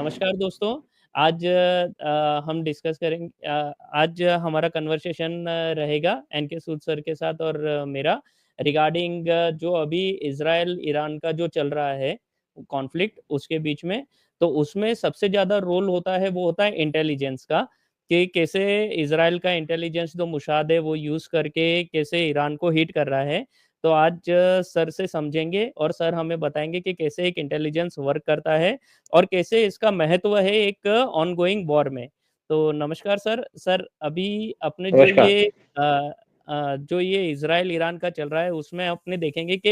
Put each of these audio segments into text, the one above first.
नमस्कार दोस्तों। आज हम डिस्कस करेंगे आज हमारा कन्वर्सेशन रहेगा एनके सूद सर के साथ और मेरा रिगार्डिंग जो अभी इज़राइल ईरान का जो चल रहा है कॉन्फ्लिक्ट उसके बीच में, तो उसमें सबसे ज़्यादा रोल होता है वो होता है इंटेलिजेंस का, कि कैसे इज़राइल का इंटेलिजेंस जो मुशाद है वो यूज़ करके कैसे ईरान को हिट कर रहा है। तो आज सर से समझेंगे और सर हमें बताएँगे कि कैसे एक इंटेलिजेंस वर्क करता है और कैसे इसका महत्व है एक ऑनगोइंग वॉर में। तो नमस्कार सर। सर अभी आपने नमस्कार। जो ये इज़राइल-ईरान का चल रहा है उसमें आपने देखेंगे कि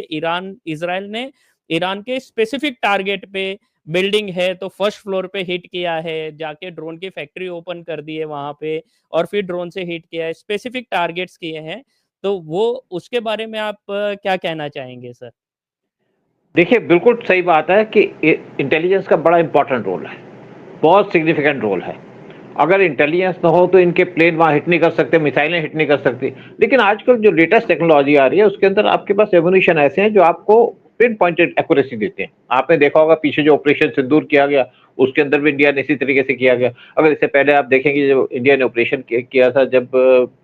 इज़राइल ने ईरान के स्पेसिफिक टारगेट पे बिल्डिंग है तो फर्स्ट फ्लोर पे हिट किया है, जाके ड्रोन की फैक्ट्री ओपन कर दी है वहाँ पे और फिर ड्रोन से हिट किया है, स्पेसिफिक टारगेट्स किए हैं। तो वो उसके बारे में आप क्या कहना चाहेंगे सर? देखिए, बिल्कुल सही बात है कि इंटेलिजेंस का बड़ा इम्पोर्टेंट रोल है, बहुत सिग्निफिकेंट रोल है। अगर इंटेलिजेंस ना हो तो इनके प्लेन वहाँ हिट नहीं कर सकते, मिसाइलें हिट नहीं कर सकती। लेकिन आजकल जो लेटेस्ट टेक्नोलॉजी आ रही है उसके अंदर आपके पास एमुनिशन ऐसे हैं जो आपको पिन पॉइंटेड एक्यूरेसी देते हैं। आपने देखा होगा पीछे जो ऑपरेशन सिंदूर किया गया, उसके अंदर भी इंडिया ने इसी तरीके से किया गया। अगर इससे पहले आप देखेंगे जो इंडिया ने ऑपरेशन किया था जब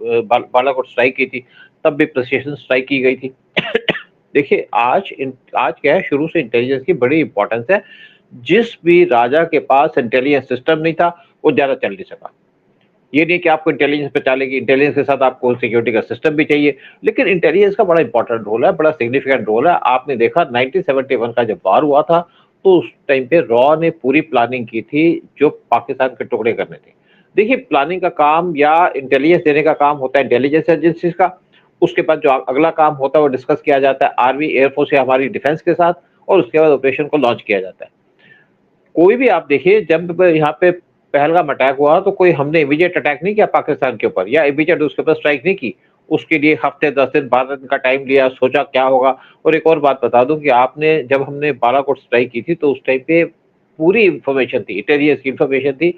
बालाकोट स्ट्राइक की थी, तब भी प्रिसिशन स्ट्राइक की गई थी। देखिए आज क्या है, शुरू से इंटेलिजेंस की बड़ी इंपॉर्टेंस है। जिस भी राजा के पास इंटेलिजेंस सिस्टम नहीं था वो ज्यादा चल नहीं सका। ये नहीं कि आपको इंटेलिजेंस पे चलेगी, इंटेलिजेंस के साथ आपको सिक्योरिटी का सिस्टम भी चाहिए। लेकिन इंटेलिजेंस का बड़ा इंपॉर्टेंट रोल है, बड़ा सिग्निफिकेंट रोल है। आपने देखा 1971 का जब वार हुआ था तो उस टाइम पे रॉ ने पूरी प्लानिंग की थी जो पाकिस्तान के टुकड़े करने थे। देखिए, प्लानिंग का काम या इंटेलिजेंस देने का काम होता है इंटेलिजेंस एजेंसीज का। उसके बाद जो अगला काम होता है वो डिस्कस किया जाता है आर्मी एयरफोर्स या हमारी डिफेंस के साथ, और उसके बाद ऑपरेशन को लॉन्च किया जाता है। कोई भी आप देखिए, जब यहाँ पे पहलगाम अटैक हुआ तो कोई हमने इमीडिएट अटैक नहीं किया पाकिस्तान के ऊपर या इमीडिएट उसके ऊपर स्ट्राइक नहीं की। उसके लिए हफ्ते 10 दिन 12 दिन का टाइम लिया, सोचा क्या होगा। और एक और बात बता दूं कि आपने जब हमने बालाकोट स्ट्राइक की थी तो उस टाइम पे पूरी इंफॉर्मेशन थी, इंटेलिजेंस की इंफॉर्मेशन थी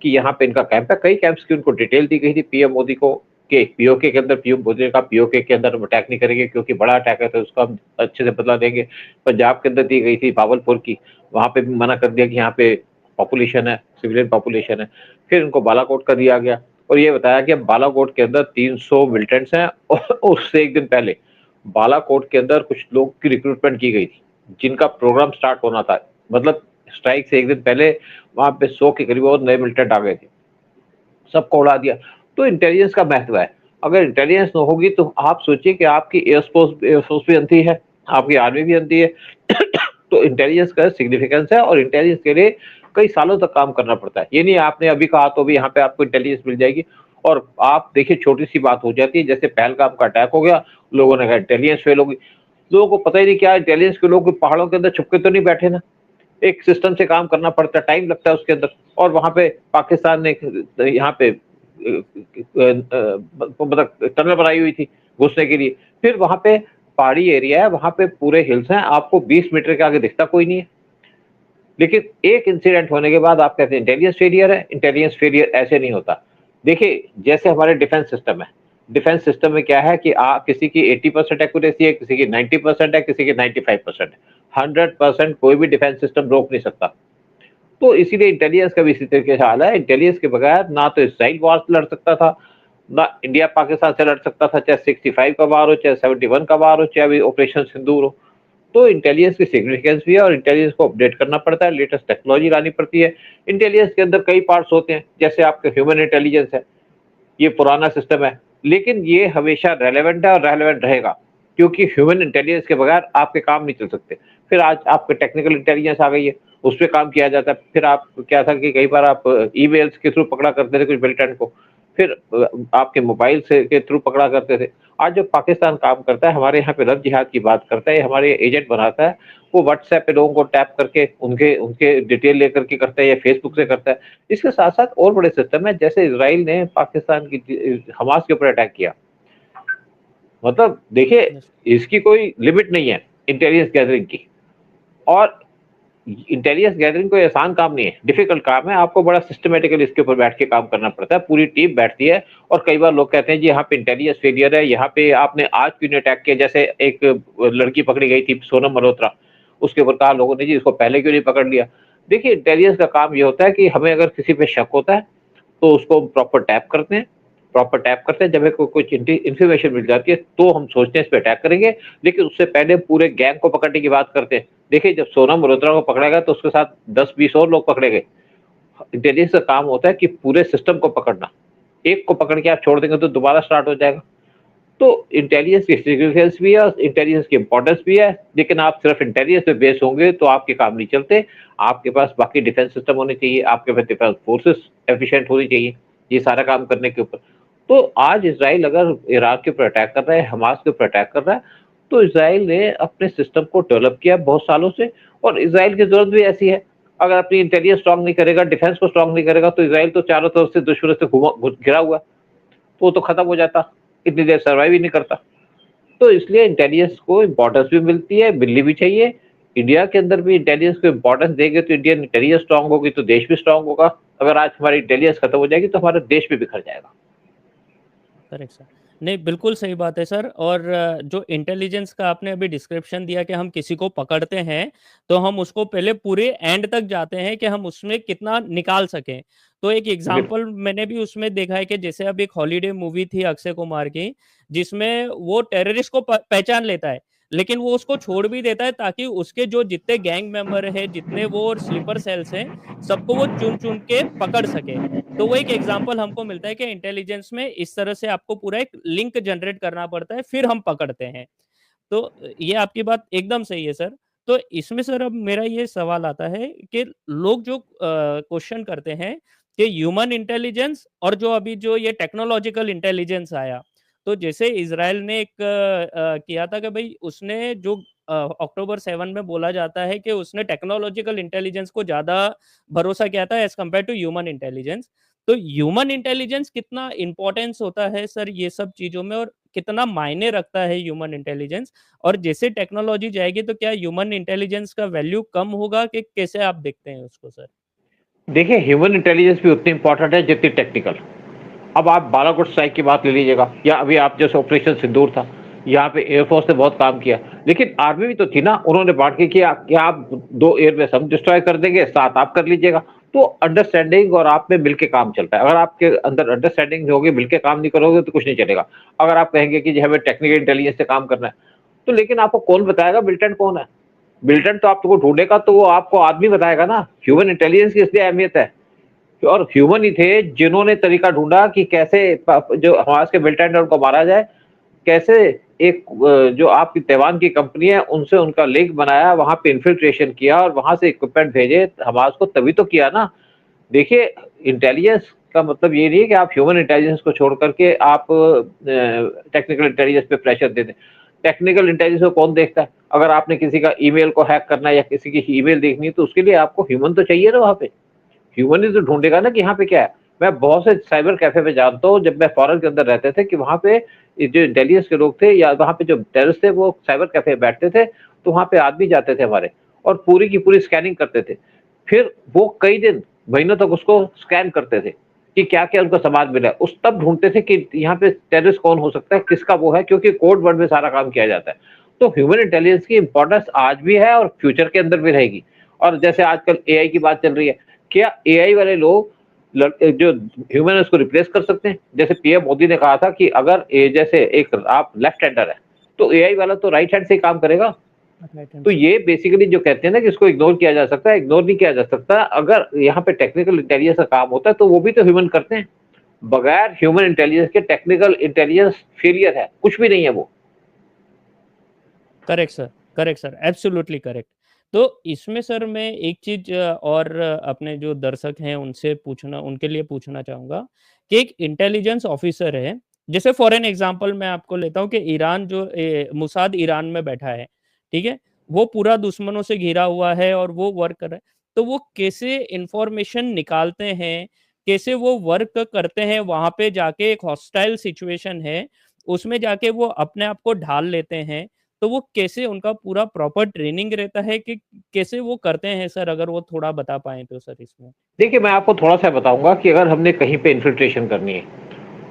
कि यहाँ पे इनका कैंप है। कई कैंप्स की उनको डिटेल दी गई थी पीएम मोदी को कि पीओके के अंदर पीएम मोदी ने कहा पीओके के अंदर हम अटैक नहीं करेंगे क्योंकि बड़ा अटैक है तो उसका हम अच्छे से बदला देंगे। पंजाब के अंदर दी गई थी भावलपुर की, वहां पे भी मना कर दिया कि यहाँ पे पॉपुलेशन है, सिविलियन पॉपुलेशन है। फिर उनको बालाकोट का दिया गया और ये बताया कि बालाकोट के अंदर 300 मिलिटेंट्स हैं और उससे एक दिन पहले बालाकोट के अंदर कुछ लोग की रिक्रूटमेंट की गई थी जिनका प्रोग्राम स्टार्ट होना था। मतलब स्ट्राइक से एक दिन पहले वहां पे 100 के करीब और नए मिलिटेंट आ गए थे, सबको उड़ा दिया। तो इंटेलिजेंस का महत्व है। अगर इंटेलिजेंस न होगी तो आप सोचिए कि आपकी एयरफोर्स भी अंधी है, आपकी आर्मी भी अंधी है। तो इंटेलिजेंस का सिग्निफिकेंस है और इंटेलिजेंस के लिए कई सालों तक काम करना पड़ता है। ये नहीं आपने अभी कहा तो भी यहाँ पे आपको इंटेलिजेंस मिल जाएगी। और आप देखिए, छोटी सी बात हो जाती है, जैसे पहलगाम का अटैक हो गया, लोगों ने कहा इंटेलिजेंस फेल होगी। लोगों को पता ही नहीं क्या इंटेलिजेंस के लोग पहाड़ों के अंदर छुपके तो नहीं बैठे ना, एक सिस्टम से काम करना पड़ता है, टाइम लगता है उसके अंदर। और वहां पे पाकिस्तान ने यहाँ पे मतलब टनल बनाई हुई थी घुसने के लिए। फिर वहां पे पहाड़ी एरिया है, वहां पे पूरे हिल्स हैं, आपको 20 मीटर के आगे दिखता कोई नहीं है। लेकिन एक इंसिडेंट होने के बाद आप कहते हैं इंटेलिजेंस फेलियर है। इंटेलिजेंस फेलियर ऐसे नहीं होता। देखिए, जैसे हमारे डिफेंस सिस्टम है, डिफेंस सिस्टम में क्या है कि किसी की 80% एक्यूरेसी है, किसी की 90% है, किसी की 95% है। 100% कोई भी डिफेंस सिस्टम रोक नहीं सकता। तो इसीलिए इंटेलिजेंस का भी इसी तरीके से हाल है। इंटेलिजेंस के बगैर ना तो इसराइल वार लड़ सकता था, ना इंडिया पाकिस्तान से लड़ सकता था, चाहे 65 का वार हो, चाहे 71 का वार हो, चाहे अभी ऑपरेशन सिंदूर हो। तो इंटेलिजेंस की सिग्निफिकेंस भी है और इंटेलिजेंस को अपडेट करना पड़ता है, लेटेस्ट टेक्नोलॉजी लानी पड़ती है। इंटेलिजेंस के अंदर कई पार्ट्स होते हैं, जैसे आपके ह्यूमन इंटेलिजेंस है, ये पुराना सिस्टम है, लेकिन ये हमेशा रेलेवेंट है और रेलेवेंट रहेगा, क्योंकि ह्यूमन इंटेलिजेंस के बगैर आपके काम नहीं चल सकते। फिर आज आपके टेक्निकल इंटेलिजेंस आ गई है, उस पर काम किया जाता है। फिर आप क्या था कि कई बार आप ईमेल्स के थ्रू पकड़ा करते थे कुछ मिलिटेंट को, फिर आपके मोबाइल से के थ्रू पकड़ा करते थे। आज जो पाकिस्तान काम करता है, हमारे यहाँ पे लव जिहाद की बात करता है, हमारे एजेंट बनाता है, वो व्हाट्सएप पे लोगों को टैप करके उनके उनके डिटेल लेकर के करता है या फेसबुक से करता है। इसके साथ साथ और बड़े सिस्टम है, जैसे इसराइल ने पाकिस्तान की हमास के ऊपर अटैक किया। मतलब देखिए, इसकी कोई लिमिट नहीं है इंटेलिजेंस गैदरिंग की। और इंटेलिजेंस गैदरिंग कोई आसान काम नहीं है, डिफिकल्ट काम है। आपको बड़ा सिस्टमेटिकली इसके ऊपर बैठ के काम करना पड़ता है, पूरी टीम बैठती है। और कई बार लोग कहते हैं जी यहाँ पे इंटेलिजेंस फेलियर है, यहाँ पे आपने आज क्यों नहीं अटैक किया। जैसे एक लड़की पकड़ी गई थी सोनम मल्होत्रा, उसके ऊपर कहा लोगों ने जी इसको पहले क्यों नहीं पकड़ लिया। देखिए इंटेलिजेंस का काम ये होता है कि हमें अगर किसी पे शक होता है, तो उसको प्रॉपर टैप करते हैं, जब एक को कुछ इन्फॉर्मेशन मिल जाती है, तो हम सोचते हैं इस पे अटैक करेंगे, लेकिन उससे पहले पूरे गैंग को पकड़ने की बात करते हैं। देखिए जब सोनम मल्होत्रा को पकड़ा गया तो उसके साथ 10-20 और लोग पकड़े गए। इंटेलिजेंस का काम होता है कि पूरे सिस्टम को पकड़ना। एक को पकड़ के आप छोड़ देंगे तो दोबारा स्टार्ट हो जाएगा। तो इंटेलिजेंस की सिग्निफिकेंस भी है, इंटेलिजेंस की इम्पोर्टेंस भी है, लेकिन आप सिर्फ इंटेलिजेंस पे बेस होंगे तो आपके काम नहीं चलते। आपके पास बाकी डिफेंस सिस्टम होने चाहिए, आपके पास डिफेंस फोर्सेस एफिशिएंट होनी चाहिए, ये सारा काम करने के ऊपर। तो आज इज़राइल अगर इराक के ऊपर अटैक कर रहा है, हमास के ऊपर अटैक कर रहा है, तो इज़राइल ने अपने सिस्टम को डेवलप किया बहुत सालों से, और इज़राइल की ज़रूरत भी ऐसी है। अगर अपनी इंटेलिजेंस स्ट्रॉन्ग नहीं करेगा, डिफेंस को स्ट्रॉन्ग नहीं करेगा, तो इज़राइल तो चारों तरफ से दुश्मनों से घिरा हुआ है, तो वो तो खत्म हो जाता, इतनी देर सर्वाइव ही नहीं करता। तो इसलिए इंटेलिजेंस को इम्पोर्टेंस भी मिलती है, मिलनी भी चाहिए। इंडिया के अंदर भी इंटेलिजेंस को इम्पोर्टेंस देंगे तो इंडियन इंटेलिजेंस स्ट्रांग होगी तो देश भी स्ट्रांग होगा। अगर आज हमारी इंटेलिजेंस खत्म हो जाएगी तो हमारा देश भी बिखर जाएगा। Correct sir. नहीं, बिल्कुल सही बात है सर। और जो इंटेलिजेंस का आपने अभी डिस्क्रिप्शन दिया कि हम किसी को पकड़ते हैं, तो हम उसको पहले पूरे एंड तक जाते हैं कि हम उसमें कितना निकाल सकें। तो एक बिल्कुल। एग्ज़ाम्पल मैंने भी उसमें देखा है कि जैसे अब एक हॉलिडे मूवी थी अक्षय कुमार की, जिसमें वो टेररिस्ट को पहचान लेता है, लेकिन वो उसको छोड़ भी देता है ताकि उसके जो जितने गैंग मेंबर हैं, जितने वो स्लीपर सेल्स हैं, सबको वो चुन-चुन के पकड़ सके। तो वो एक एग्जाम्पल हमको मिलता है कि इंटेलिजेंस में इस तरह से आपको पूरा एक लिंक जनरेट करना पड़ता है, फिर हम पकड़ते हैं। तो ये आपकी बात एकदम सही है सर। तो इसमें सर अब मेरा ये सवाल आता है कि लोग जो क्वेश्चन करते हैं कि ह्यूमन इंटेलिजेंस और जो अभी जो ये टेक्नोलॉजिकल इंटेलिजेंस आया, तो जैसे इज़राइल ने एक किया था कि भई उसने जो अक्टूबर 7 में बोला जाता है कि उसने टेक्नोलॉजिकल इंटेलिजेंस को ज़्यादा भरोसा किया था as compare to human intelligence. तो ह्यूमन इंटेलिजेंस कितना इम्पोर्टेंस होता है सर ये सब चीज़ों में, और कितना मायने रखता है ह्यूमन इंटेलिजेंस? और जैसे टेक्नोलॉजी जाएगी तो क्या ह्यूमन इंटेलिजेंस का वैल्यू कम होगा कि कैसे आप देखते हैं उसको सर? देखिए ह्यूमन इंटेलिजेंस भी उतनी इंपॉर्टेंट है जितनी टेक्निकल। अब आप बालाकोट स्ट्राइक की बात ले लीजिएगा, या अभी आप जैसे ऑपरेशन सिंदूर था, यहाँ पे एयरफोर्स ने बहुत काम किया, लेकिन आर्मी भी तो थी ना, उन्होंने बांट के किया कि आप 2 एयरबेस हम डिस्ट्रॉय कर देंगे, 7 आप कर लीजिएगा। तो अंडरस्टैंडिंग और आप में मिलके काम चलता है। अगर आपके अंदर अंडरस्टैंडिंग होगी, मिलके काम नहीं करोगे तो कुछ नहीं चलेगा। अगर आप कहेंगे कि जी हमें टेक्निकल इंटेलिजेंस से काम करना है, तो लेकिन आपको कौन बताएगा मिलिटेंट कौन है? मिलिटेंट तो आपको ढूंढेगा तो वो आपको आदमी बताएगा ना। ह्यूमन इंटेलिजेंस की इसलिए अहमियत है, और ह्यूमन ही थे जिन्होंने तरीका ढूंढा कि कैसे जो हमास के मिलिटेंट है उनको मारा जाए, कैसे एक जो आपकी ताइवान की कंपनी है उनसे उनका लिंक बनाया, वहां पे इन्फिल्ट्रेशन किया और वहां से इक्विपमेंट भेजे हमास को, तभी तो किया ना। देखिए इंटेलिजेंस का मतलब ये नहीं है कि आप ह्यूमन इंटेलिजेंस को छोड़ करके आप टेक्निकल इंटेलिजेंस पे प्रेशर दे दें। टेक्निकल इंटेलिजेंस को कौन देखता है? अगर आपने किसी का ईमेल को हैक करना है या किसी की ईमेल देखनी है तो उसके लिए आपको ह्यूमन तो चाहिए ना वहाँ पे। ह्यूमन ही तो ढूंढेगा ना कि यहाँ पे क्या है। मैं बहुत से साइबर कैफे पे जानता हूँ, जब मैं फॉरेन के अंदर रहते थे, कि वहाँ पे जो इंटेलिजेंस के लोग थे या वहाँ पे जो टेररिस्ट थे वो साइबर कैफे बैठते थे, तो वहाँ पे आदमी जाते थे हमारे और पूरी की पूरी स्कैनिंग करते थे। फिर वो कई दिन महीनों तक उसको स्कैन करते थे कि क्या क्या उनको सामान मिला, उस तब ढूंढते थे कि यहाँ पे टेररिस्ट कौन हो सकता है, किसका वो है, क्योंकि कोड वर्ड में सारा काम किया जाता है। तो ह्यूमन इंटेलिजेंस की इंपॉर्टेंस आज भी है और फ्यूचर के अंदर भी रहेगी। और जैसे आजकल एआई की बात चल रही है, क्या एआई वाले लोग जो ह्यूमन है उसको रिप्लेस कर सकते हैं? जैसे पीएम मोदी ने कहा था कि अगर जैसे एक आप लेफ्ट हैंडर है तो एआई वाला तो राइट हैंड से ही काम करेगा। राइट हैंड तो से। ये बेसिकली जो कहते हैं ना कि इसको इग्नोर किया जा सकता है, इग्नोर नहीं किया जा सकता। अगर यहाँ पे टेक्निकल इंटेलिजेंस का काम होता है तो वो भी तो ह्यूमन करते हैं। बगैर ह्यूमन इंटेलिजेंस के टेक्निकल इंटेलिजेंस फेलियर है, कुछ भी नहीं है वो। Correct sir, absolutely correct. तो इसमें सर मैं एक चीज़ और अपने जो दर्शक हैं उनसे पूछना उनके लिए पूछना चाहूँगा कि एक इंटेलिजेंस ऑफ़िसर है, जैसे फॉर एन एग्ज़ाम्पल मैं आपको लेता हूँ कि ईरान जो मोसाद ईरान में बैठा है, ठीक है? वो पूरा दुश्मनों से घिरा हुआ है और वो वर्क कर रहा है। तो वो कैसे इन्फॉर्मेशन निकालते हैं, कैसे वो वर्क करते हैं वहाँ पे जाके, एक हॉस्टाइल सिचुएशन है, उसमें जाके वो अपने आप को ढाल लेते हैं। तो वो कैसे उनका पूरा प्रॉपर ट्रेनिंग रहता है कि कैसे वो करते हैं सर? अगर वो थोड़ा बता पाएँ तो सर इसमें? देखिए मैं आपको थोड़ा-सा बताऊँगा कि अगर हमने कहीं पे इन्फिल्ट्रेशन करनी है,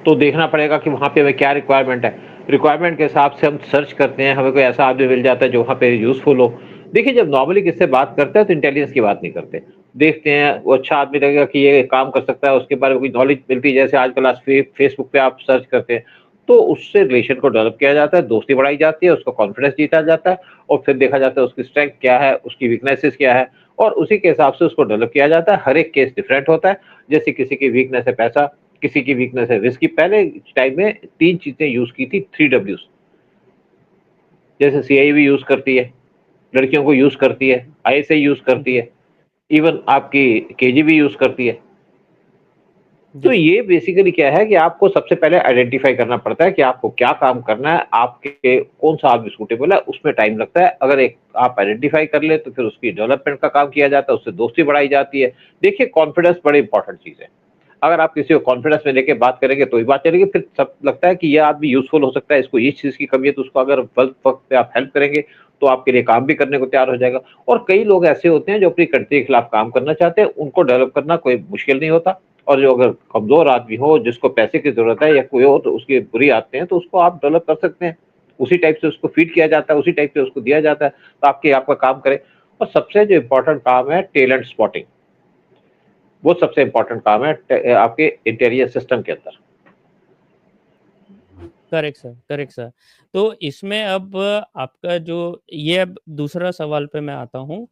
तो देखना पड़ेगा कि वहाँ पे हमें क्या रिक्वायरमेंट है। रिक्वायरमेंट के हिसाब से हम सर्च करते हैं, हमें कोई ऐसा आदमी मिल जाता है जो वहाँ पे यूज़फुल हो। देखिए जब नॉर्मली किसी से बात करते हैं तो इंटेलिजेंस की बात नहीं करते। देखते हैं, वो अच्छा आदमी लगेगा कि ये काम कर सकता है, उसके बारे में कोई नॉलेज मिलती है, जैसे आजकल आज फेसबुक पे आप सर्च करते हैं, तो उससे रिलेशन को डेवलप किया जाता है, दोस्ती बढ़ाई जाती है, उसका कॉन्फिडेंस जीता जाता है और फिर देखा जाता है उसकी स्ट्रेंथ क्या है, उसकी वीकनेसेस क्या है और उसी के हिसाब से उसको डेवलप किया जाता है। हर एक केस डिफरेंट होता है, जैसे किसी की वीकनेस है पैसा, किसी की वीकनेस है रिस्क। पहले टाइम में 3 चीज़ें यूज़ की थी, 3 डब्ल्यूज़, जैसे सीआईए भी यूज़ करती है, लड़कियों को यूज़ करती है, आईएसआई यूज़ करती जी, है, इवन आपकी केजीबी यूज़ करती है। तो जी सर। ये बेसिकली क्या है कि आपको सबसे पहले आइडेंटिफ़ाई करना पड़ता है कि आपको क्या काम करना है, आपके कौन-सा आदमी सूटेबल है, उसमें टाइम लगता है। अगर एक आप आइडेंटिफ़ाई कर लें, तो फिर उसकी डेवलपमेंट का काम किया जाता है, उससे दोस्ती बढ़ाई जाती है। देखिए, कॉन्फिडेंस बड़ी इंपॉर्टेंट चीज़ है। अगर आप किसी को कॉन्फिडेंस में लेके बात करेंगे, तो ही बात चलेगी, फिर सब लगता है कि ये आदमी यूज़फुल हो सकता है, इसको इस चीज़ की कमी है, तो उसको अगर वक़्त पे आप हेल्प करेंगे, तो आपके लिए काम भी करने को तैयार हो जाएगा। और कई लोग ऐसे होते हैं, जो अपनी कंट्री के खिलाफ काम करना चाहते हैं, उनको डेवलप करना कोई मुश्किल नहीं होता। और जो अगर कमज़ोर आदमी हो, जिसको पैसे की ज़रूरत है या कोई और तो उसकी बुरी आदतें हैं, तो उसको आप डेवलप कर सकते हैं। उसी टाइप से उसको फीड किया जाता है, उसी टाइप से उसको दिया जाता है, ताकि आपका काम करे। और सबसे जो इम्पोर्टेंट काम है, टैलेंट स्पॉटिंग, वो सबसे इम्पोर्टेंट काम है आपके इंटेलिजेंस सिस्टम के अंदर। Correct sir, correct sir. तो इसमें अब आपका जो ये अब दूसरा सवाल पे मैं आता हूँ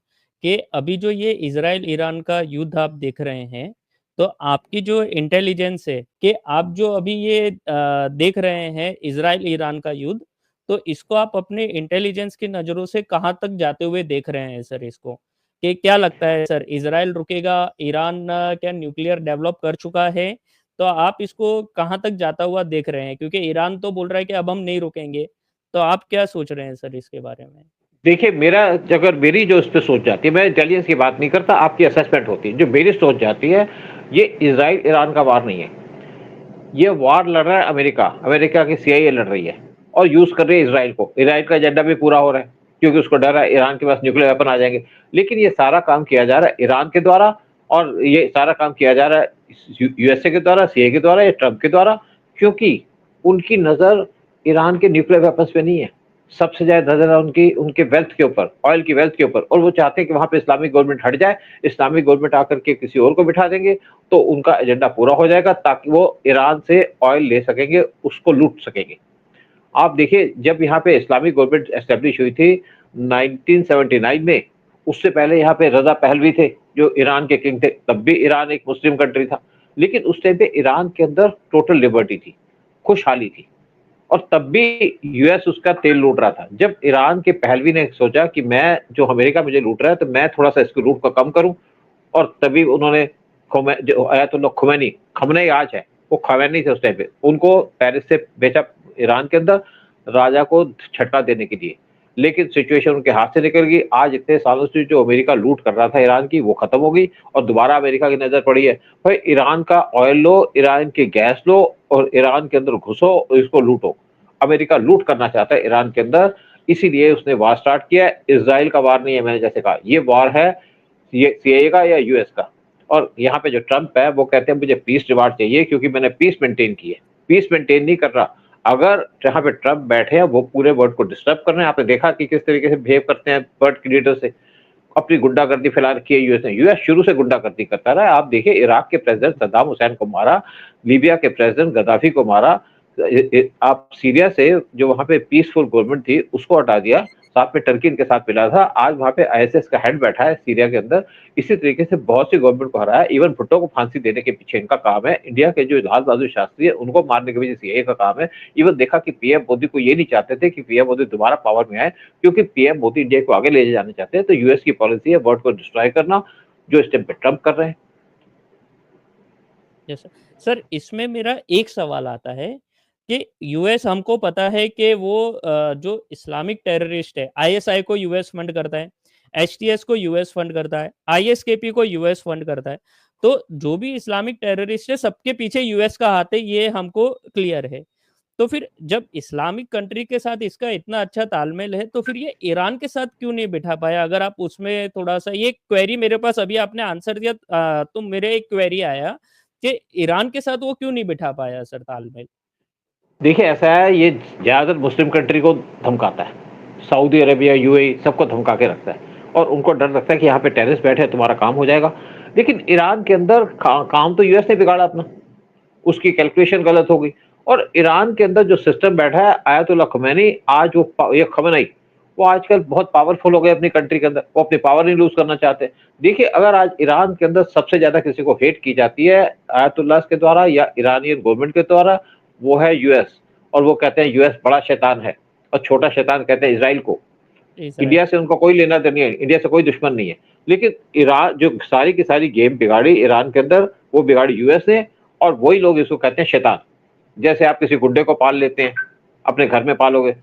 कि अभी जो ये इज़राइल-ईरान का युद्ध आप देख रहे हैं, तो आपकी जो इंटेलिजेंस है कि आप जो अभी ये देख रहे हैं इज़राइल-ईरान का युद्ध, तो इसको आप अपने इंटेलिजेंस की नज़रों से कहाँ तक जाते हुए देख रहे हैं सर इसको? कि क्या लगता है सर इज़राइल रुकेगा, ईरान क्या न्यूक्लियर डेवलप कर चुका है? तो आप इसको कहाँ तक जाता हुआ देख रहे हैं? क्योंकि ईरान तो बोल रहा है कि अब हम नहीं रुकेंगे। तो आप क्या सोच रहे हैं सर इसके बारे में? देखिए, मेरा अगर मेरी जो इस पे सोच जाती है, मैं इंटेलिजेंस की बात नहीं करता, आपकी असेसमेंट होती है। जो मेरी सोच जाती है, ये इज़राइल-ईरान का वार नहीं है। ये वार लड़ रहा है अमेरिका, अमेरिका की सीआईए लड़ रही है और यूज़ कर रही है इज़राइल को। इज़राइल का एजेंडा भी पूरा हो रहा है, क्योंकि उसको डर है ईरान के पास न्यूक्लियर वेपन आ जाएँगे। लेकिन ये सारा काम किया जा रहा है ईरान के द्वारा और ये सारा काम किया जा रहा है यूएसए के द्वारा, सीआईए के द्वारा या ट्रम्प के द्वारा, क्योंकि उनकी नज़र ईरान के न्यूक्लियर वेपन्स पे नहीं है। सबसे ज़्यादा नज़र है उनकी उनके वेल्थ के ऊपर, ऑयल की वेल्थ के ऊपर, और वो चाहते हैं कि वहाँ पे इस्लामिक गवर्नमेंट हट जाए, इस्लामिक गवर्नमेंट आकर के किसी और को बिठा देंगे, तो उनका एजेंडा पूरा हो जाएगा, ताकि वो ईरान से ऑयल ले सकेंगे, उसको लूट सकेंगे। आप देखिए, जब यहाँ पे इस्लामिक गवर्नमेंट एस्टेब्लिश हुई थी 1979 में, उससे पहले यहाँ पे रज़ा पहलवी थे, जो ईरान के किंग थे, तब भी ईरान एक मुस्लिम कंट्री था। लेकिन उस टाइम पे ईरान के अंदर टोटल लिबर्टी थी, खुशहाली थी। और तब भी यूएस उसका तेल लूट रहा था। जब ईरान के पहलवी ने सोचा कि मैं, जो अमेरिका मुझे लूट रहा है, तो मैं थोड़ा-सा इसको लूट को कम करूँ, और तभी उन्होंने जो अयातुल्लाह खुमैनी, खमनेई आज है, वो खमैनी थे उस टाइम पे, उनको पेरिस से भेजा ईरान के अंदर, राजा को छट्टा देने के लिए। लेकिन सिचुएशन उनके हाथ से निकल गई। आज इतने सालों से जो अमेरिका लूट कर रहा था ईरान की, वो खत्म हो गई और दोबारा अमेरिका की नज़र पड़ी है। भाई, ईरान का ऑयल लो, ईरान की गैस लो और ईरान के अंदर घुसो और इसको लूटो। अमेरिका लूट करना चाहता है ईरान के अंदर, इसीलिए उसने वार स्टार्ट किया है। इज़राइल का वार नहीं है, मैंने जैसे कहा, ये वार है सीआईए का या यूएस का। और यहाँ पे जो ट्रम्प है, वो कहते हैं मुझे पीस रिवार्ड चाहिए, क्योंकि मैंने पीस मेंटेन की है। पीस मेंटेन नहीं कर रहा। अगर जहाँ पे ट्रम्प बैठे हैं, वो पूरे वर्ल्ड को डिस्टर्ब कर रहे हैं। आपने देखा कि किस तरीके से बिहेव करते हैं वर्ल्ड के लीडर से। अपनी गुंडागर्दी फैला रखी है यूएस ने। यूएस शुरू से गुंडागर्दी करता रहा है। आप देखिए, इराक के प्रेसिडेंट सद्दाम हुसैन को मारा, लीबिया के प्रेसिडेंट गद्दाफी को मारा, आप सीरिया से जो वहाँ पे पीसफुल गवर्नमेंट थी, उसको हटा दिया, साथ में टर्की इनके साथ मिला था। आज वहाँ पे आईएसएस का हेड बैठा है सीरिया के अंदर। इसी तरीके से बहुत सी गवर्नमेंट को हराया। इवन भुट्टो को फांसी देने के पीछे इनका काम है। इंडिया के जो लाल बहादुर शास्त्री है, उनको मारने के पीछे सीआईए का काम है। इवन देखा कि पीएम मोदी को ये नहीं चाहते थे कि पीएम मोदी दोबारा पावर में आए, क्योंकि पीएम मोदी इंडिया को आगे ले जाना चाहते हैं। तो यूएस की पॉलिसी है वर्ल्ड को डिस्ट्रॉय करना, जो इस टाइम पे ट्रम्प कर रहे हैं। Yes sir. सर इसमें मेरा एक सवाल आता है कि यूएस हमको पता है कि वो जो इस्लामिक टेररिस्ट है, आईएसआई को यूएस फंड करता है, एचटीएस को यूएस फंड करता है, आईएसकेपी को यूएस फंड करता है। तो जो भी इस्लामिक टेररिस्ट है, सबके पीछे यूएस का हाथ है, ये हमको क्लियर है। तो फिर जब इस्लामिक कंट्री के साथ इसका इतना अच्छा तालमेल है, तो फिर ये ईरान के साथ क्यों नहीं बिठा पाया? अगर आप उसमें थोड़ा-सा, ये क्वेरी मेरे पास अभी आपने आंसर दिया, तो मेरे एक क्वेरी आया कि ईरान के साथ वो क्यों नहीं बिठा पाया सर तालमेल? देखिए, ऐसा है, ये ज़्यादातर मुस्लिम कंट्री को धमकाता है। सऊदी अरेबिया, यूएई सबको धमका के रखता है। और उनको डर लगता है कि यहाँ पे टेररिस्ट बैठे हैं, तुम्हारा काम हो जाएगा। लेकिन ईरान के अंदर काम तो यूएस ने बिगाड़ा अपना, उसकी कैलकुलेशन गलत हो गई। और ईरान के अंदर जो सिस्टम बैठा है आयतुल्लाह खमैनी, आज ये खमैनी वो आजकल बहुत पावरफुल हो गए अपनी कंट्री के अंदर, वो अपनी पावर नहीं लूज करना चाहते। देखिए, अगर आज ईरान के अंदर सबसे ज्यादा किसी को हेट की जाती है आयतुल्लाह के द्वारा या ईरानियन गवर्नमेंट के द्वारा, वो है यूएस। और वो कहते हैं यूएस बड़ा शैतान है, और छोटा शैतान कहते हैं इसराइल को। इंडिया से उनको कोई लेना देना नहीं है, इंडिया से कोई दुश्मन नहीं है। लेकिन ईरान जो सारी की सारी गेम बिगाड़ी ईरान के अंदर, वो बिगाड़ी यूएस ने, और वही लोग इसको कहते हैं शैतान। जैसे आप किसी गुंडे को पाल लेते हैं, अपने घर में पालोगे,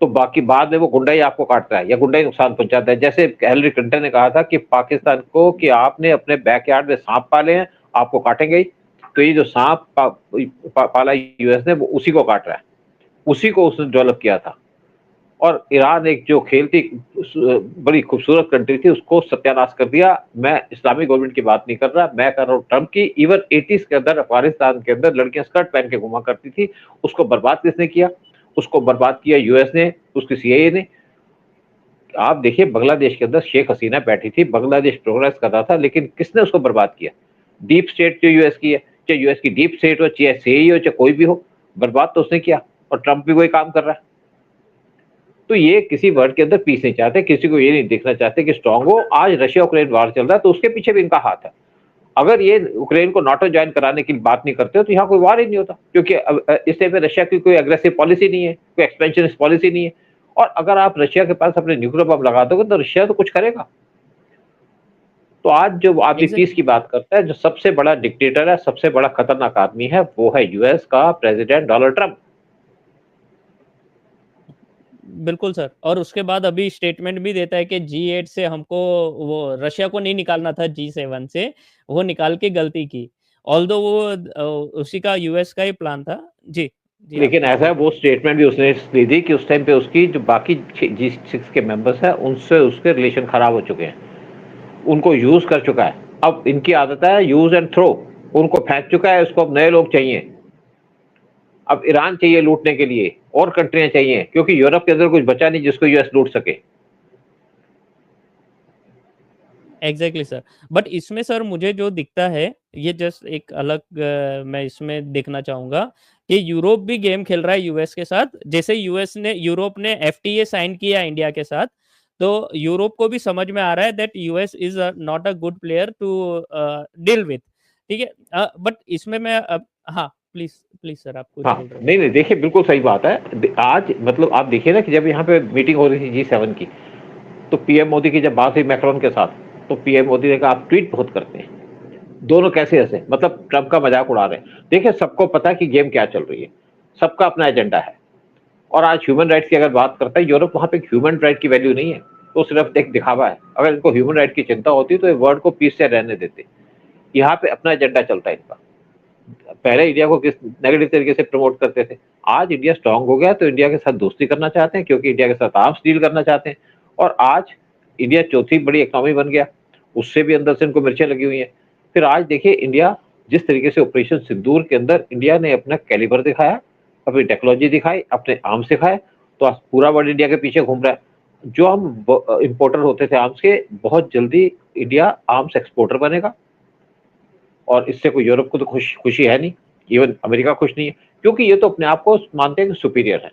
तो बाकी बाद में वो गुंडा ही आपको काटता है या गुंडा ही नुकसान पहुंचाता है। जैसे हिलरी क्लिंटन ने कहा था कि पाकिस्तान को कि आपने अपने बैकयार्ड में सांप पाले हैं, आपको काटेंगे ही। तो ये जो सांप पाला यूएस ने, वो उसी को काट रहा है, उसी को उसने डेवलप किया था। और ईरान एक जो खेल थी, बड़ी खूबसूरत कंट्री थी, उसको सत्यानाश कर दिया। मैं इस्लामिक गवर्नमेंट की बात नहीं कर रहा, मैं कर रहा हूँ ट्रम्प की। इवन 80s के अंदर अफगानिस्तान के अंदर लड़कियां स्कर्ट पहन के घुमा करती थी, उसको बर्बाद किसने किया? उसको बर्बाद किया यूएस ने, उसकी सीआईए ने। आप देखिए, बांग्लादेश के अंदर शेख हसीना बैठी थी, बांग्लादेश प्रोग्रेस कर रहा था, लेकिन किसने उसको बर्बाद किया? डीप स्टेट जो यूएस की है, चाहे यूएस की डीप स्टेट हो, चाहे सीआईए हो, चाहे कोई भी हो, बर्बाद तो उसने किया। और ट्रम्प भी वही काम कर रहा है। तो ये किसी वर्ल्ड के अंदर पीस नहीं चाहते, किसी को ये नहीं देखना चाहते कि स्ट्रांग हो। आज रशिया यूक्रेन वार चल रहा है, तो उसके पीछे भी इनका हाथ है। अगर ये यूक्रेन को नाटो ज्वाइन कराने की बात नहीं करते हो, तो यहाँ कोई वार ही नहीं होता, क्योंकि इस टाइम पे रशिया की कोई अग्रेसिव पॉलिसी नहीं है, कोई एक्सपेंशनिस्ट पॉलिसी नहीं है। और अगर आप रशिया के पास अपने न्यूक्लियर बम लगा दोगे, तो रशिया तो कुछ करेगा। तो आज जो आदमी पीस की बात करता है, जो सबसे बड़ा डिक्टेटर है, सबसे बड़ा खतरनाक आदमी है, वो है यूएस का प्रेसिडेंट डोनाल्ड ट्रंप। बिल्कुल सर। और उसके बाद अभी स्टेटमेंट भी देता है कि G8 से हमको, वो रशिया को नहीं निकालना था G7 से, वो निकाल के गलती की। ऑल्दो वो उसी का यूएस का ही प्लान था। जी, जी आप लेकिन कुछ ऐसा है, बोल रहे वो स्टेटमेंट भी उसने ली थी कि उस टाइम पे उसकी जो बाकी G6 के मेंबर्स हैं, उनसे उसके रिलेशन खराब हो चुके हैं, उनको यूज कर चुका है। अब इनकी आदत है यूज एंड थ्रो, उनको फेंक चुका है, उसको अब नए लोग चाहिए। अब ईरान चाहिए लूटने के लिए, और कंट्रियां चाहिए, क्योंकि यूरोप के अंदर कुछ बचा नहीं जिसको यूएस लूट सके। Exactly sir. बट इसमें सर मुझे जो दिखता है, ये जस्ट एक अलग मैं इसमें देखना चाहूँगा कि यूरोप भी गेम खेल रहा है यूएस के साथ। जैसे यूरोप ने एफटीए साइन किया इंडिया के साथ, तो यूरोप को भी समझ में आ रहा है that US is not a good player to deal with. ठीक है? बट इसमें मैं अब हाँ, प्लीज़, प्लीज़ सर आप कुछ हाँ, बोल रहे थे। नहीं नहीं, देखिए बिल्कुल सही बात है। आज मतलब आप देखिए ना कि जब यहाँ पे मीटिंग हो रही थी G7 की, तो पीएम मोदी की जब बात हुई मैक्रोन के साथ, तो पीएम मोदी ने कहा आप ट्वीट बहुत करते हैं। दोनों कैसे हंसे, मतलब ट्रंप का मजाक उड़ा रहे हैं। देखिए, सबको पता है कि गेम क्या चल रही है, सबका अपना एजेंडा है। और आज ह्यूमन राइट्स की अगर बात करता है यूरोप, वहां पे ह्यूमन राइट की वैल्यू नहीं है, तो सिर्फ एक दिखावा है। अगर इनको ह्यूमन राइट की चिंता होती तो ये वर्ल्ड को पीस से रहने देते। यहाँ पे अपना एजेंडा चलता है इनका। पहले इंडिया को किस नेगेटिव तरीके से प्रमोट करते थे, आज इंडिया स्ट्रांग हो गया तो इंडिया के साथ दोस्ती करना चाहते हैं, क्योंकि इंडिया के साथ आर्म्स डील करना चाहते हैं। और आज इंडिया चौथी बड़ी इकोनॉमी बन गया, उससे भी अंदर से इनको मिर्चें लगी हुई हैं। फिर आज देखिए इंडिया जिस तरीके से ऑपरेशन सिंदूर के अंदर इंडिया ने अपना कैलिबर दिखाया, अपनी टेक्नोलॉजी दिखाई, अपने आर्म्स दिखाए, तो आज पूरा वर्ल्ड इंडिया के पीछे घूम रहा है। जो हम इंपोर्टर होते थे आर्म्स के, बहुत जल्दी इंडिया आर्म्स एक्सपोर्टर बनेगा। और इससे कोई यूरोप को तो खुशी है नहीं, इवन अमेरिका खुश नहीं है, क्योंकि ये तो अपने आप को मानते हैं कि सुपीरियर है।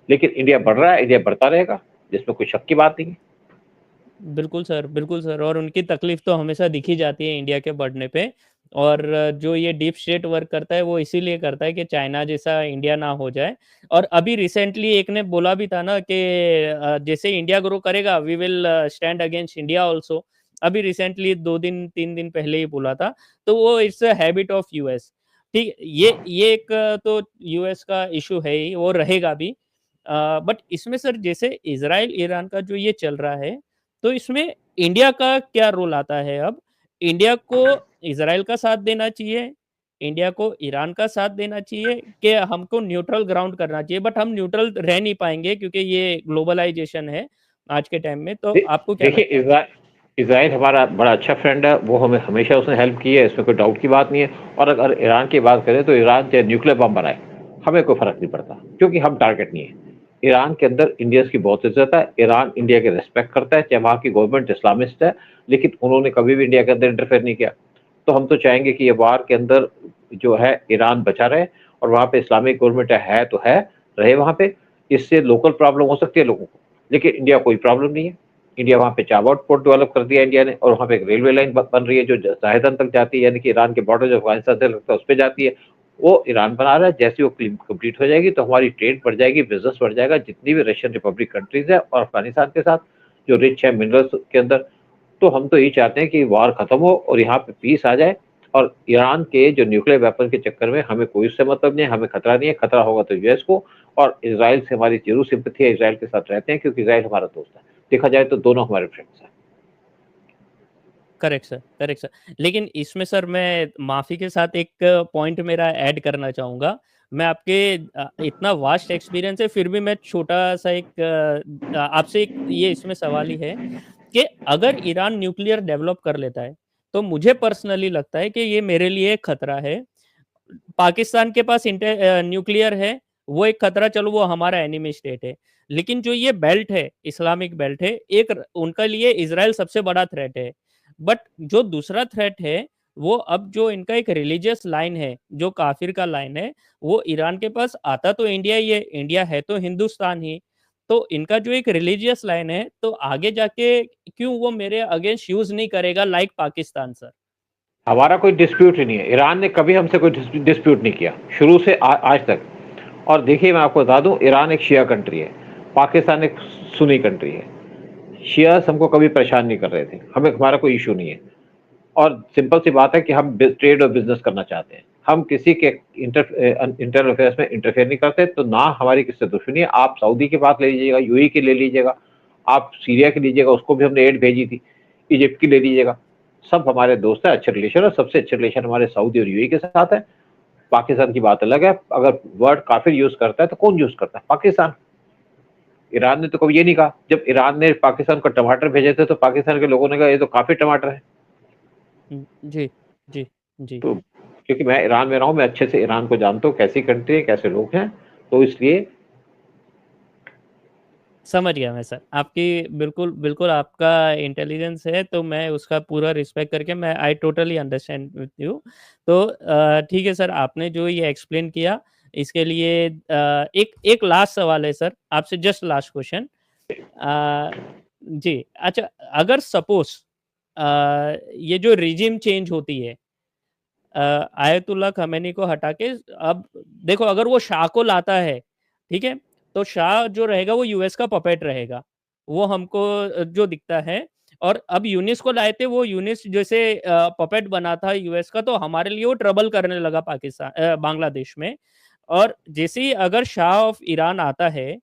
लेकिन इंडिया बढ़ रहा है, इंडिया बढ़ता रहेगा, जिसमें कोई शक की बात नहीं है। बिल्कुल सर, बिल्कुल सर। और उनकी तकलीफ़ तो हमेशा दिखी जाती है इंडिया के बढ़ने पे। और जो ये डीप स्टेट वर्क करता है, वो इसीलिए करता है कि चाइना जैसा इंडिया ना हो जाए। और अभी रिसेंटली एक ने बोला भी था ना कि जैसे इंडिया ग्रो करेगा, we will stand against India also. अभी रिसेंटली 2 दिन, 3 दिन पहले ही बोला था। तो वो it's a habit of US. ठीक है? ये एक तो यूएस का इश्यू है ही, वो रहेगा भी। बट इसमें सर जैसे इज़राइल, ईरान का जो ये चल रहा है, तो इसमें इंडिया का क्या रोल आता है अब? इंडिया को इज़राइल का साथ देना चाहिए, इंडिया को ईरान का साथ देना चाहिए, कि हमको न्यूट्रल ग्राउंड करना चाहिए? बट हम न्यूट्रल रह नहीं पाएँगे, क्योंकि ये ग्लोबलाइज़ेशन है आज के टाइम में। तो आपको क्या देखिए, लगता है? इसराइल हमारा बड़ा अच्छा फ्रेंड है, वो हमें हमेशा उसने हेल्प की है, इसमें कोई डाउट की बात नहीं है। और अगर ईरान की बात करें, तो ईरान चाहे न्यूक्लियर बम बनाए, हमें कोई फर्क नहीं पड़ता, क्योंकि हम टारगेट नहीं है। ईरान के अंदर इंडियंस की बहुत इज्जत है, ईरान इंडिया की रिस्पेक्ट करता है, चाहे वहाँ की गवर्नमेंट इस्लामिस्ट है, लेकिन उन्होंने कभी भी इंडिया के अंदर इंटरफेयर नहीं किया। तो हम तो चाहेंगे कि ये वार के अंदर जो है ईरान बचा रहे और वहाँ पे इस्लामिक गवर्नमेंट है तो है, रहे वहाँ पे। इससे लोकल प्रॉब्लम हो सकती है लोगों को, लेकिन इंडिया कोई प्रॉब्लम नहीं है। इंडिया वहाँ पे चाबहार पोर्ट डेवलप कर दिया इंडिया ने, और वहाँ पे एक रेलवे लाइन बन रही है जो जाहेदन तक जाती है, यानी कि ईरान के बॉर्डर जो अफगानिस्तान से लगता है उस पे जाती है। वो ईरान बना रहा है, जैसे वो कंप्लीट हो जाएगी तो हमारी ट्रेड बढ़ जाएगी, बिजनेस बढ़ जाएगा, जितनी भी रशियन रिपब्लिक कंट्रीज है और अफगानिस्तान के साथ जो रिच है मिनरल्स के अंदर। तो हम तो यही चाहते हैं कि वार खत्म हो और यहाँ पे पीस आ जाए, और ईरान के जो न्यूक्लियर वेपन के चक्कर में हमें कोई उससे मतलब नहीं है, हमें खतरा नहीं है। खतरा होगा तो यूएस को, और इसराइल से हमारी जरूर सिंपैथी है, इसराइल के साथ रहते हैं क्योंकि इसराइल हमारा दोस्त है। देखा जाए तो दोनों हमारे फ्रेंड्स हैं। Correct sir, correct sir. लेकिन इसमें सर मैं माफ़ी के साथ एक पॉइंट मेरा ऐड करना चाहूँगा। मैं आपके इतना वास्ट एक्सपीरियंस है, फिर भी मैं छोटा-सा एक आपसे एक ये इसमें सवाल ही है कि अगर ईरान न्यूक्लियर डेवलप कर लेता है, तो मुझे पर्सनली लगता है कि ये मेरे लिए एक खतरा है। पाकिस्तान के पास न्यूक्लियर है, वो एक खतरा, चलो वो हमारा एनिमी स्टेट है। लेकिन जो ये बेल्ट है, इस्लामिक बेल्ट है, एक उनके लिए इज़राइल सबसे बड़ा थ्रेट है। बट जो दूसरा थ्रेट है, वो अब जो इनका एक रिलीजियस लाइन है, जो काफ़िर का लाइन है, वो ईरान के पास आता तो इंडिया ही है, इंडिया है तो हिंदुस्तान ही। तो इनका जो एक रिलीजियस लाइन है, तो आगे जाके क्यों वो मेरे अगेंस्ट यूज़ नहीं करेगा लाइक पाकिस्तान सर? हमारा कोई डिस्प्यूट ही नहीं है, ईरान ने कभी हमसे कोई डिस्प्यूट नहीं किया शुरू से आज तक। और देखिए मैं आपको बता दूं, ईरान एक शिया कंट्री है, पाकिस्तान एक सुन्नी कंट्री है। शियास हमको कभी परेशान नहीं कर रहे थे, हमें हमारा कोई इशू नहीं है। और सिंपल सी बात है कि हम ट्रेड और बिजनेस करना चाहते हैं, हम किसी के इंटरनल अफेयर्स में इंटरफेयर नहीं करते। तो ना हमारी किससे दुश्मनी है। आप सऊदी की बात ले लीजिएगा, यूएई की ले लीजिएगा, आप सीरिया की लीजिएगा, उसको भी हमने एड भेजी थी, इजिप्ट की ले लीजिएगा, सब हमारे दोस्त है, अच्छे रिलेशन है। सबसे अच्छे रिलेशन हमारे सऊदी और यूएई के साथ है। पाकिस्तान की बात अलग है, अगर वर्ड काफिर यूज करता है तो कौन यूज करता है? पाकिस्तान। ईरान ने तो कभी ये नहीं कहा। जब ईरान ने पाकिस्तान को टमाटर भेजे थे तो पाकिस्तान के लोगों ने कहा ये तो काफी टमाटर है। जी, जी, जी। तो क्योंकि मैं ईरान में रहा हूँ, मैं अच्छे से ईरान को जानता हूँ, कैसी कंट्री है, कैसे लोग हैं, तो इसलिए। समझ गया मैं सर। आपकी बिल्कुल, बिल्कुल आपका इंटेलिजेंस है, तो मैं उसका पूरा रिस्पेक्ट करके मैं I totally understand with you. तो ठीक है सर, आपने जो ये एक्सप्लेन किया, इसके लिए एक एक लास्ट सवाल है सर, आपसे जस्ट लास्ट क्वेश्चन। अ, जी, अच्छा, अगर सपोज़ ये जो रिजिम चेंज होती है, आयतुल्लाह खमेनी को हटा के, अब देखो अगर वो शाह को लाता है, ठीक है? तो शाह जो रहेगा वो यूएस का पपेट रहेगा। वो हमको जो दिखता है, और अब यूनिस को लाए थे, वो यूनिस जैसे पपेट बना था यूएस का, तो हमारे लिए वो ट्रबल करने लगा बांग्लादेश में। और जैसे ही अगर शाह ऑफ ईरान आता है,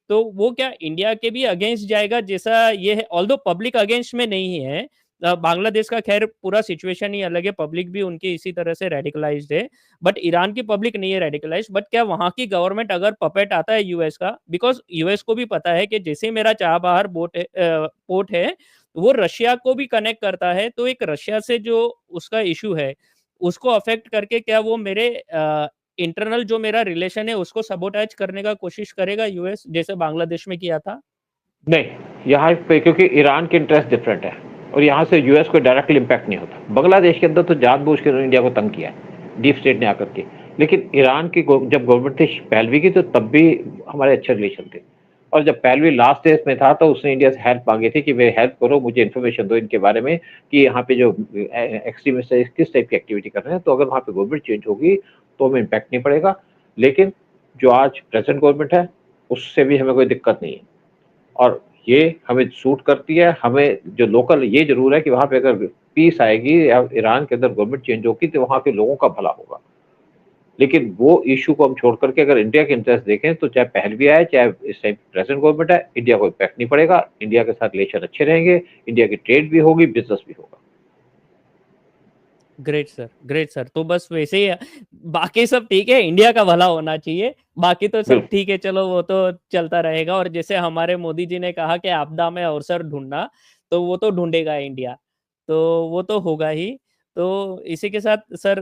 तो वो क्या इंडिया के भी अगेंस्ट जाएगा जैसा ये है? ऑल्दो पब्लिक अगेंस्ट में नहीं है, बांग्लादेश का खैर पूरा सिचुएशन ही अलग है, पब्लिक भी उनकी इसी तरह से रेडिकलाइज्ड है, बट ईरान की पब्लिक नहीं है रेडिकलाइज्ड। बट क्या वहाँ की गवर्नमेंट अगर पपेट आता है यूएस का, बिकॉज़ यूएस को भी पता है कि जैसे ही मेरा चाबहार पोर्ट है, वो रशिया को भी कनेक्ट करता है, तो एक रशिया से जो उसका इश्यू है, उसको अफेक्ट करके क्या वो मेरे इंटरनल जो मेरा रिलेशन है, उसको सबोटाइज करने का कोशिश करेगा यूएस, जैसे बांग्लादेश में किया था? नहीं, यहाँ पे क्योंकि ईरान के इंटरेस्ट डिफरेंट है, और यहाँ से यूएस को डायरेक्टली इम्पैक्ट नहीं होता। बांग्लादेश के अंदर तो जानबूझ के इंडिया को तंग किया है डीप स्टेट ने आकर के। लेकिन ईरान की जब गवर्नमेंट थी पहलवी की, तो तब भी हमारे अच्छे रिलेशन थे। और जब पहलवी लास्ट डेज में था तो उसने इंडिया से हेल्प मांगी थी कि वे हेल्प करो, मुझे इन्फॉर्मेशन दो इनके बारे में कि यहाँ पे जो एक्सट्रीमिस्ट है किस टाइप की एक्टिविटी कर रहे हैं। तो अगर वहाँ पे गवर्नमेंट चेंज होगी तो हमें इम्पैक्ट नहीं पड़ेगा। लेकिन जो आज प्रेजेंट गवर्नमेंट है उससे भी हमें कोई दिक्कत नहीं है, और ये हमें सूट करती है। हमें जो लोकल ये जरूर है कि वहाँ पे अगर पीस आएगी या ईरान के अंदर गवर्नमेंट चेंज होगी तो वहाँ के लोगों का भला होगा। लेकिन वो इशू को हम छोड़ करके अगर इंडिया के इंटरेस्ट देखें तो चाहे पहलवी आए चाहे इस टाइम प्रेजेंट गवर्नमेंट है, इंडिया को इम्पैक्ट नहीं पड़ेगा। इंडिया के साथ रिलेशन अच्छे रहेंगे, इंडिया की ट्रेड भी होगी, बिजनेस भी होगा। Great sir, great sir. तो बस वैसे ही बाकी सब ठीक है, इंडिया का भला होना चाहिए, बाकी तो सब बिल्कुल। ठीक है, चलो वो तो चलता रहेगा। और जैसे हमारे मोदी जी ने कहा कि आपदा में अवसर ढूँढना, तो वो तो ढूँढेगा इंडिया, तो वो तो होगा ही। तो इसी के साथ sir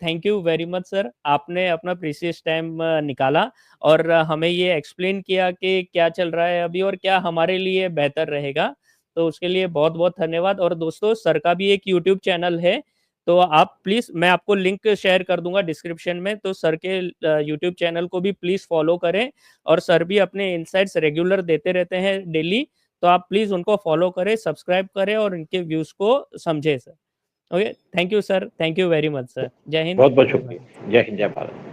thank you very much sir, आपने अपना प्रीशियस टाइम निकाला और हमें ये एक्सप्लेन किया कि क्या चल रहा है अभी और क्या हमारे लिए बेहतर रहेगा। तो उसके लिए बहुत-बहुत धन्यवाद और दोस्तों सर का भी एक यूट्यूब चैनल है, तो आप प्लीज़ मैं आपको लिंक शेयर कर दूँगा डिस्क्रिप्शन में, तो सर के यूट्यूब चैनल को भी प्लीज़ फॉलो करें और सर भी अपने इनसाइट्स रेगुलर देते रहते हैं डेली, तो आप प्लीज़ उनको फॉलो करें, सब्सक्राइब करें और इनके व्यूज़ को समझें sir. Okay, thank you sir, thank you very much sir. जय हिंद, बहुत बहुत जय भारत। शुक्रिया। जय हिंद, जय भारत।